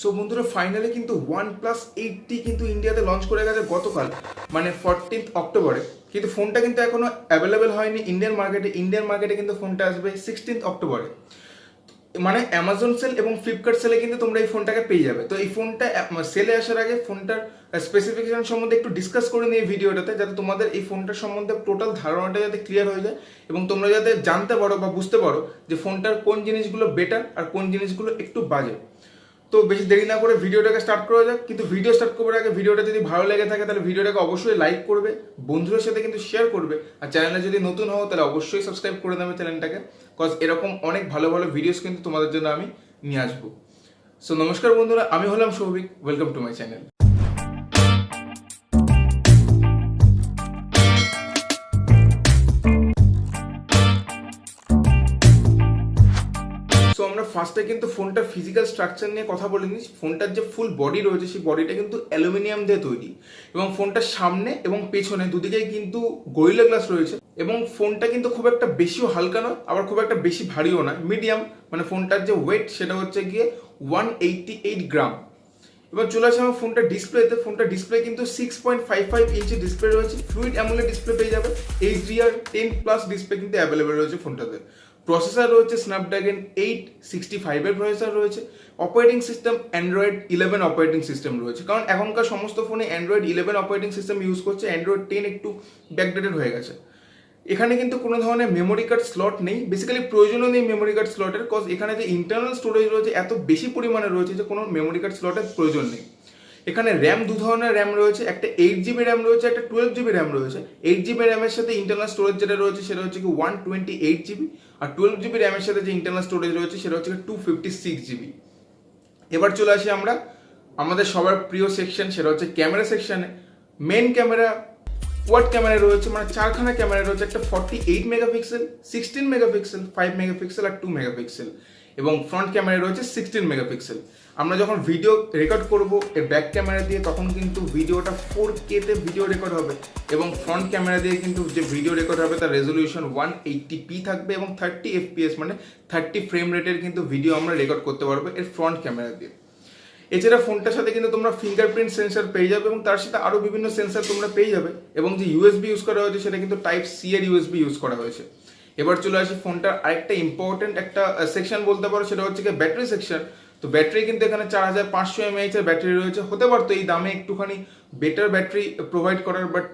So বন্ধুরা finally কিন্তু OnePlus 8T কিন্তু ইন্ডিয়াতে লঞ্চ করে গেছে গতকাল, মানে 14th অক্টোবরে। কিন্তু ফোনটা কিন্তু এখনো অ্যাভেলেবেল হয়নি ইন্ডিয়ান মার্কেটে কিন্তু ফোনটা আসবে 16th অক্টোবরে। মানে অ্যামাজন সেল এবং ফ্লিপকার্ট সেলে কিন্তু তোমরা এই ফোনটাকে পেয়ে যাবে। তো এই ফোনটা সেলে আসার আগে ফোনটার স্পেসিফিকেশন সম্বন্ধে একটু ডিসকাস করে নিই এই ভিডিওটাতে, যাতে তোমাদের এই ফোনটার সম্বন্ধে টোটাল ধারণাটা যাতে ক্লিয়ার হয়ে যায় এবং তোমরা যাতে জানতে পারো বা বুঝতে পারো যে ফোনটার কোন জিনিসগুলো বেটার আর কোন জিনিসগুলো একটু বাজে। তো বেশি দেরি না করে ভিডিওটাকে স্টার্ট করা যাক। কিন্তু ভিডিও স্টার্ট করার আগে ভিডিওটা যদি ভালো লেগে থাকে তাহলে ভিডিওটাকে অবশ্যই লাইক করবে, বন্ধুদের সাথে কিন্তু শেয়ার করবে, আর চ্যানেলে যদি নতুন হও তাহলে অবশ্যই সাবস্ক্রাইব করে দেবে চ্যানেলটাকে, কজ এরকম অনেক ভালো ভালো ভিডিওস কিন্তু তোমাদের জন্য আমি নিয়ে আসবো। সো নমস্কার বন্ধুরা, আমি হলাম Souvik, welcome to my channel. তো আমরা ফার্স্টে কিন্তু ফোনটার ফিজিক্যাল স্ট্রাকচার নিয়ে কথা বলে নিই। ফোনটার যে ফুল বডি রয়েছে সেই বডিটা কিন্তু অ্যালুমিনিয়াম দিয়ে তৈরি এবং ফোনটার সামনে এবং পেছনে দুদিকেই কিন্তু গরিলা গ্লাস রয়েছে এবং ফোনটা কিন্তু খুব একটা বেশিও হালকা নয়, আবার খুব একটা বেশি ভারীও নয়, মিডিয়াম। মানে ফোনটার যে ওয়েট সেটা হচ্ছে গিয়ে 188 গ্রাম। এবার চলে আসে আমার ফোনটা ডিসপ্লেতে। ফোনটা ডিসপ্লে কিন্তু 6.55 ইঞ্চি ডিসপ্লে রয়েছে, ফ্লুইড অ্যামোলেড ডিসপ্লে পেয়ে যাবে। HDR10+ ডিসপ্লে কিন্তু অ্যাভেলেবেল রয়েছে ফোনটাতে। প্রসেসর রয়েছে স্ন্যাপড্রাগন 865 এর প্রসেসর রয়েছে। Operating system Android 11 operating system রয়েছে, কারণ এখনকার সমস্ত ফোনে অ্যান্ড্রয়েড 11 অপারেটিং সিস্টেম ইউজ করছে, অ্যান্ড্রয়েড 10 একটু ব্যাকডেটেড হয়ে গেছে। এখানে কিন্তু কোনো ধরনের মেমোরি কার্ড স্লট নেই, বেসিক্যালি প্রয়োজনও নেই মেমোরি কার্ড স্লটের, কজ এখানে যে ইন্টারনাল স্টোরেজ রয়েছে এত বেশি পরিমাণে রয়েছে যে কোনো মেমোরি কার্ড স্লটের প্রয়োজন নেই। এখানে র্যাম দু ধরনের র্যাম রয়েছে, একটা 8GB র্যাম রয়েছে, একটা 12GB র্যাম রয়েছে। 8GB র্যামের সাথে ইন্টারনাল স্টোরেজ যেটা রয়েছে সেটা হচ্ছে কি 128GB, আর 12GB র্যামের সাথে যে ইন্টারনাল স্টোরেজ রয়েছে সেটা হচ্ছে 256GB। এবার চলে আসি আমরা আমাদের সবার প্রিয় সেকশন, সেটা হচ্ছে ক্যামেরা সেকশনে। মেন ক্যামেরা কোয়াড ক্যামেরা রয়েছে, মানে চারখানা ক্যামেরা রয়েছে, একটা 48 মেগাপিক্সেল, 16 মেগাপিক্সেল, 5 মেগাপিক্সেল আর 2 মেগাপিক্সেল, এবং ফ্রন্ট ক্যামেরা রয়েছে 16 মেগাপিক্সেল। আমরা যখন ভিডিও রেকর্ড করব এর ব্যাক ক্যামেরা দিয়ে তখন কিন্তু ভিডিওটা 4K তে ভিডিও রেকর্ড হবে, এবং ফ্রন্ট ক্যামেরা দিয়ে কিন্তু যে ভিডিও রেকর্ড হবে তার রেজলিউশন 180p থাকবে এবং 30 FPS মানে 30 ফ্রেম রেটের কিন্তু ভিডিও আমরা রেকর্ড করতে পারবো এর ফ্রন্ট ক্যামেরা দিয়ে। এছাড়া ফোনটার সাথে কিন্তু তোমরা ফিঙ্গারপ্রিন্ট সেন্সর পেয়ে যাবে এবং তার সাথে আরও বিভিন্ন সেন্সর তোমরা পেয়ে যাবে, এবং যে USB ইউজ করা হয়েছে সেটা কিন্তু Type-C এর USB ইউজ করা হয়েছে। এবার চলে আসি ফোনটার আরেকটা ইম্পর্টেন্ট একটা সেকশন বলতে পারো, সেটা হচ্ছে কি ব্যাটারি সেকশন। তো ব্যাটারি কিন্তু এখানে 4500 mAh এর ব্যাটারি রয়েছে। হতে পারতো এই দামে একটুখানি বেটার ব্যাটারি প্রোভাইড করার, বাট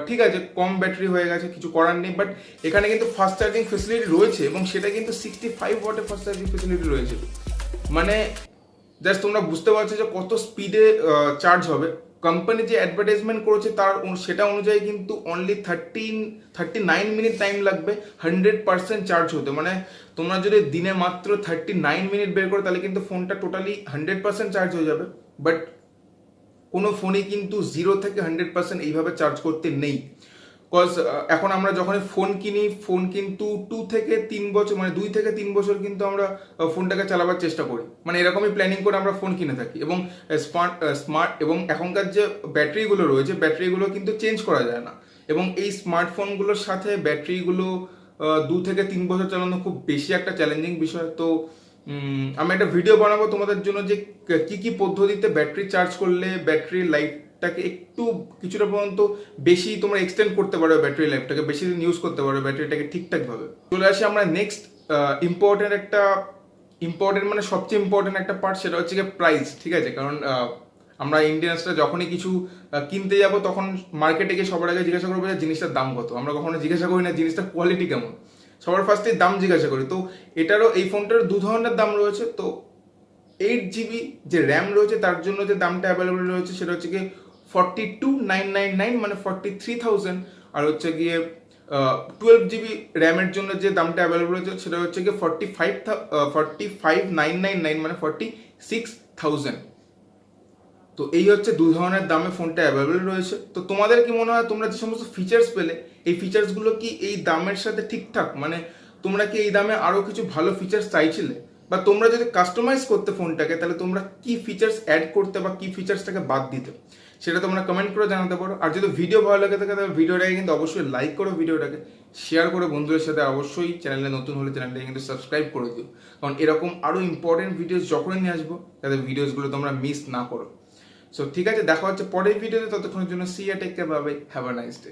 ঠিক আছে, কম ব্যাটারি হয়ে গেছে, কিছু করার নেই। বাট এখানে কিন্তু ফাস্ট চার্জিং ফেসিলিটি রয়েছে এবং সেটা কিন্তু 65 ওয়াটের ফাস্ট চার্জিং ফেসিলিটি রয়েছে। মানে জাস্ট তোমরা বুঝতে পারছো যে কত স্পিডে চার্জ হবে। কোম্পানি যে অ্যাডভার্টাইজমেন্ট করেছে তার সেটা অনুযায়ী কিন্তু অনলি 39 মিনিট টাইম লাগবে 100% চার্জ হতে। মানে তোমরা যদি দিনে মাত্র 39 মিনিট বের করো তাহলে কিন্তু ফোনটা টোটালি 100% চার্জ হয়ে যাবে। বাট কোনো ফোনই কিন্তু 0 থেকে 100% এইভাবে চার্জ করতে নেই, কজ এখন আমরা যখন ফোন কিনি, ফোন কিন্তু 2 থেকে 3 বছর, মানে 2 থেকে 3 বছর কিন্তু আমরা ফোনটাকে চালাবার চেষ্টা করি, মানে এরকমই প্ল্যানিং করে আমরা ফোন কিনে থাকি। এবং স্মার্ট এবং এখনকার যে ব্যাটারিগুলো রয়েছে ব্যাটারিগুলো কিন্তু চেঞ্জ করা যায় না, এবং এই স্মার্টফোনগুলোর সাথে ব্যাটারিগুলো 2 থেকে 3 বছর চালানো খুব বেশি একটা চ্যালেঞ্জিং বিষয়। তো আমি একটা ভিডিও বানাবো তোমাদের জন্য যে কি কি পদ্ধতিতে ব্যাটারি চার্জ করলে ব্যাটারি লাইফটাকে একটু কিছুটা পর্যন্ত বেশি তোমরা এক্সটেন্ড করতে পারো, ব্যাটারি লাইফটাকে বেশি দিন ইউজ করতে পারো ব্যাটারিটাকে ঠিকঠাকভাবে। চলে আসি আমরা নেক্সট ইম্পর্টেন্ট মানে সবচেয়ে ইম্পর্টেন্ট একটা পার্ট, সেটা হচ্ছে গিয়ে প্রাইস। ঠিক আছে, কারণ আমরা ইন্ডিয়ানসরা যখনই কিছু কিনতে যাব তখন মার্কেটে গিয়ে সবার আগে জিজ্ঞাসা করবো যে জিনিসটার দাম কত। আমরা কখনো জিজ্ঞাসা করি না জিনিসটার কোয়ালিটি কেমন, সবার ফার্স্টে দাম জিজ্ঞাসা করি। তো এটারও এই ফোনটার দু ধরনের দাম রয়েছে। তো 8GB যে র্যাম রয়েছে তার জন্য যে দামটা অ্যাভেলেবল রয়েছে সেটা হচ্ছে গিয়ে 42,999 মানে 43,000, আর হচ্ছে গিয়ে 12GB র্যামের জন্য যে দামটা অ্যাভেলেবল রয়েছে সেটা হচ্ছে গিয়ে 45,999 মানে 46,000। তো এই হচ্ছে দু ধরনের দামে ফোনটা অ্যাভেলেবল রয়েছে। তো তোমাদের কি মনে হয়, তোমরা যে সমস্ত ফিচার্স পেলে এই ফিচার্সগুলো কি এই দামের সাথে ঠিকঠাক? মানে তোমরা কি এই দামে আরও কিছু ভালো ফিচার্স চাইছিলে, বা তোমরা যদি কাস্টমাইজ করতে ফোনটাকে তাহলে তোমরা কি ফিচার্স অ্যাড করতে বা কি ফিচার্সটাকে বাদ দিতে, সেটা তোমরা কমেন্ট করে জানাতে পারো। আর যদি ভিডিও ভালো লাগে থাকে তাহলে ভিডিওটাকে কিন্তু অবশ্যই লাইক করো ভিডিওটাকে, শেয়ার করে বন্ধুদের সাথে। অবশ্যই চ্যানেলে নতুন হলে চ্যানেলটাকে কিন্তু সাবস্ক্রাইব করে দিও, কারণ এরকম আরও ইম্পর্টেন্ট ভিডিওস যখনই নিয়ে আসবো তাদের ভিডিওসগুলো তোমরা মিস না করো। সো ঠিক আছে, দেখা হচ্ছে পরের ভিডিওতে, ততক্ষণের জন্য see you, take care, bye bye, have a nice day.